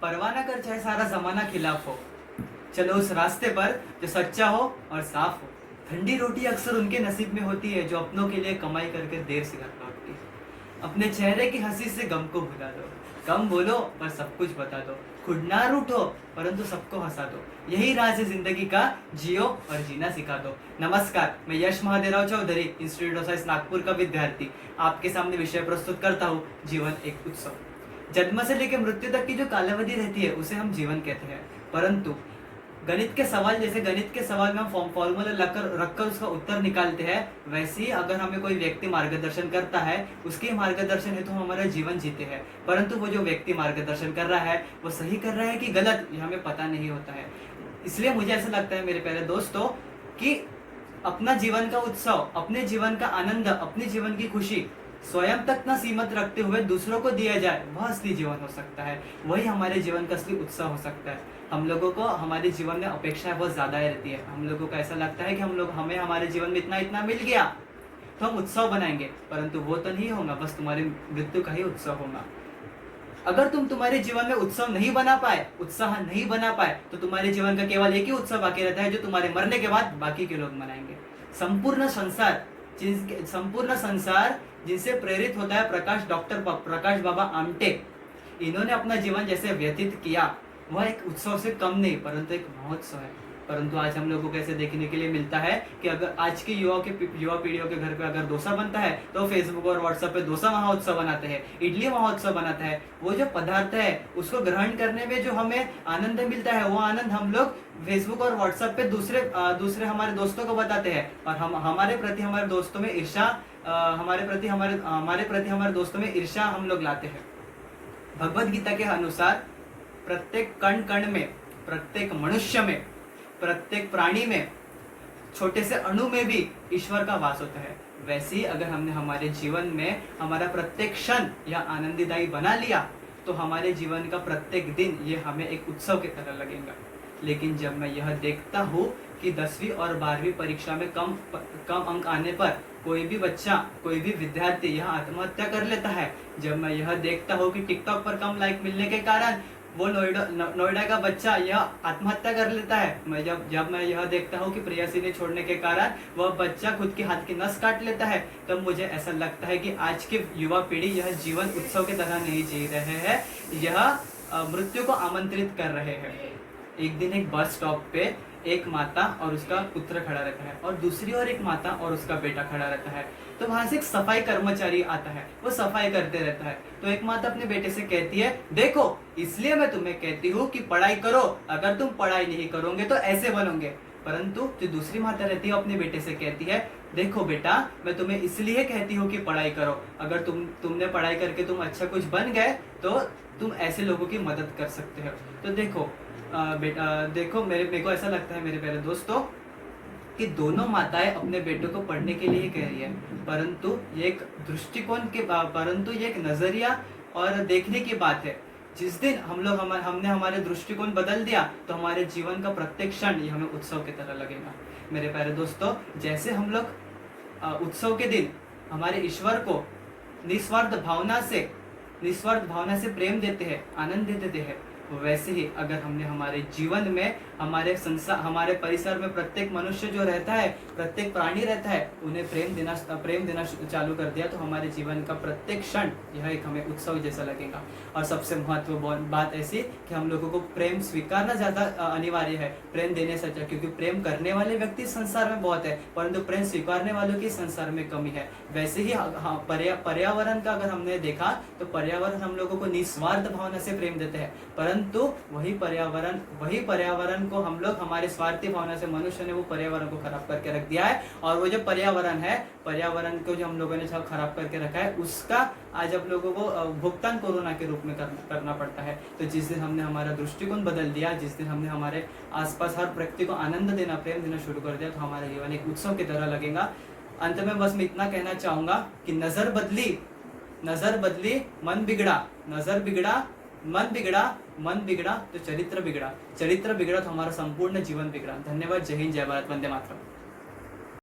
परवाह ना कर चाहे सारा जमाना खिलाफ हो, चलो उस रास्ते पर जो सच्चा हो और साफ हो। ठंडी रोटी अक्सर उनके नसीब में होती है जो अपनों के लिए कमाई करके देर से घर लौटती है। अपने चेहरे की हंसी से गम को भुला दो, कम बोलो पर सब कुछ बता दो, खुद ना रूठो परंतु सबको हंसा दो। यही राज है जिंदगी का, जियो और जीना सिखा दो। नमस्कार, मैं Yash Mahadevrao Chaudhari, institute of science Nagpur का विद्यार्थी, आपके सामने विषय प्रस्तुत करता हूँ, जीवन एक उत्सव। जन्म से लेकर मृत्यु तक की जो कालावधि रहती है उसे हम जीवन कहते हैं, परंतु गणित के सवाल जैसे गणित के सवाल में हम फॉर्मूला रखकर उसका उत्तर निकालते हैं, वैसे ही अगर हमें कोई व्यक्ति मार्गदर्शन करता है, उसके मार्गदर्शन हेतु हम हमारा जीवन जीते हैं। परंतु वो जो व्यक्ति मार्गदर्शन कर रहा है वो सही कर रहा है कि गलत, ये हमें पता नहीं होता है। इसलिए मुझे ऐसा लगता है मेरे प्यारे दोस्तों कि अपना जीवन का उत्सव, अपने जीवन का आनंद, अपने जीवन की खुशी स्वयं तक न सीमित रखते हुए दूसरों को दिया जाए, वह असली जीवन हो सकता है। वही हमारे जीवन का असली उत्सव हो सकता है। हम लोगों को हमारे जीवन में अपेक्षाएं बहुत ज्यादा रहती है। हम लोगों को ऐसा लगता है कि हमें हमारे जीवन में इतना इतना मिल गया तो हम उत्सव बनाएंगे, परंतु वो तो नहीं होगा, बस तुम्हारी मृत्यु का ही उत्सव होगा। अगर तुम तुम्हारे जीवन में उत्सव नहीं बना पाए, उत्साह नहीं बना पाए, तो तुम्हारे जीवन का केवल एक ही उत्सव बाकी रहता है जो तुम्हारे मरने के बाद बाकी के लोग मनाएंगे। संपूर्ण संसार जिनसे प्रेरित होता है डॉक्टर प्रकाश बाबा आमटे, इन्होंने अपना जीवन जैसे व्यतीत किया वह एक उत्सव से कम नहीं परंतु एक महोत्सव है। परंतु आज हम लोगों को ऐसे देखने के लिए मिलता है कि अगर आज की युवा पीढ़ियों के घर पे अगर डोसा बनता है तो फेसबुक और व्हाट्सएप पे डोसा महोत्सव बनाते हैं, इडली महोत्सव बनाता है। वो जो पदार्थ है उसको ग्रहण करने में जो हमें आनंद मिलता है, वो आनंद हम लोग फेसबुक और व्हाट्सएप पे दूसरे हमारे दोस्तों को बताते हैं, और हमारे प्रति हमारे दोस्तों में ईर्ष्या हमारे दोस्तों में ईर्ष्या हम लोग लाते हैं। भगवत गीता के अनुसार प्रत्येक कण कण में, प्रत्येक मनुष्य में, प्रत्येक प्राणी में, छोटे से अणु में भी ईश्वर का वास होता है। वैसे ही अगर हमने हमारे जीवन में हमारा प्रत्येक क्षण या आनंददायी बना लिया तो हमारे जीवन का प्रत्येक दिन ये हमें एक उत्सव की तरह लगेगा। लेकिन जब मैं यह देखता हूँ कि 10वीं और 12वीं परीक्षा में कम अंक आने पर कोई भी बच्चा, कोई भी विद्यार्थी यह आत्महत्या कर लेता है, जब मैं यह देखता हूँ कि टिकटॉक पर कम लाइक मिलने के कारण वो नोएडा का बच्चा यह आत्महत्या कर लेता है, जब मैं यह देखता हूँ कि प्रेयसी ने छोड़ने के कारण वह बच्चा खुद के हाथ की नस काट लेता है, तब मुझे ऐसा लगता है कि आज की युवा पीढ़ी यह जीवन उत्सव की तरह नहीं जी रहे हैं, यह मृत्यु को आमंत्रित कर रहे हैं। एक दिन एक बस स्टॉप पे एक माता और उसका पुत्र खड़ा रहता है और दूसरी ओर एक माता और उसका बेटा खड़ा रहता है। तो वहां से एक सफाई कर्मचारी आता है, वो सफाई करते रहता है। तो एक माता अपने बेटे से कहती है, देखो इसलिए मैं तुम्हें कहती हूँ कि पढ़ाई करो, अगर तुम पढ़ाई नहीं करोगे तो ऐसे बनोगे। परंतु जो दूसरी माता रहती है अपने बेटे से कहती है, देखो बेटा मैं तुम्हें इसलिए कहती हूँ कि पढ़ाई करो, अगर तुमने पढ़ाई करके तुम अच्छा कुछ बन गए तो तुम ऐसे लोगों की मदद कर सकते हो। तो देखो देखो मेरे को ऐसा लगता है मेरे प्यारे दोस्तों कि दोनों माताएं अपने बेटों को पढ़ने के लिए कह रही है, परंतु ये एक परंतु ये एक नजरिया और देखने की बात है। जिस दिन हमने हमारे दृष्टिकोण बदल दिया तो हमारे जीवन का प्रत्येक क्षण ये हमें उत्सव की तरह लगेगा। मेरे प्यारे दोस्तों, जैसे हम लोग उत्सव के दिन हमारे ईश्वर को निस्वार्थ भावना से प्रेम देते हैं, आनंद देते हैं, वैसे ही अगर हमने हमारे जीवन में हमारे परिसर में प्रत्येक मनुष्य जो रहता है, प्रत्येक प्राणी रहता है, उन्हें प्रेम देना चालू कर दिया तो हमारे जीवन का प्रत्येक क्षण यह एक हमें उत्सव जैसा लगेगा। और सबसे महत्वपूर्ण बात ऐसी कि हम लोगों को प्रेम स्वीकारना ज्यादा अनिवार्य है प्रेम देने से अच्छा, क्योंकि प्रेम करने वाले व्यक्ति संसार में बहुत है परंतु प्रेम स्वीकारने वालों की संसार में कमी है। वैसे ही पर्यावरण का अगर हमने देखा तो पर्यावरण हम लोगों को निस्वार्थ भावना से प्रेम देते हैं, परंतु वही पर्यावरण को हम लोग हमारे स्वार्थी भावना से मनुष्य ने वो पर्यावरण को खराब करके रख दिया है। और वो जो पर्यावरण को जो हम लोगों ने खराब करके रखा है उसका आज आप लोगों को भुगतान कोरोना के रूप में करना पड़ता है। तो जिस दिन हमने हमारा दृष्टिकोण बदल दिया, जिस दिन हमने हमारे आसपास हर व्यक्ति को आनंद देना, प्रेम देना शुरू कर दिया तो हमारा जीवन एक उत्सव की तरह लगेगा। अंत में बस मैं इतना कहना चाहूंगा कि नजर बदली मन बिगड़ा, मन बिगड़ा तो चरित्र बिगड़ा तो हमारा संपूर्ण जीवन बिगड़ा। धन्यवाद। जय हिंद, जय भारत, वंदे मातरम।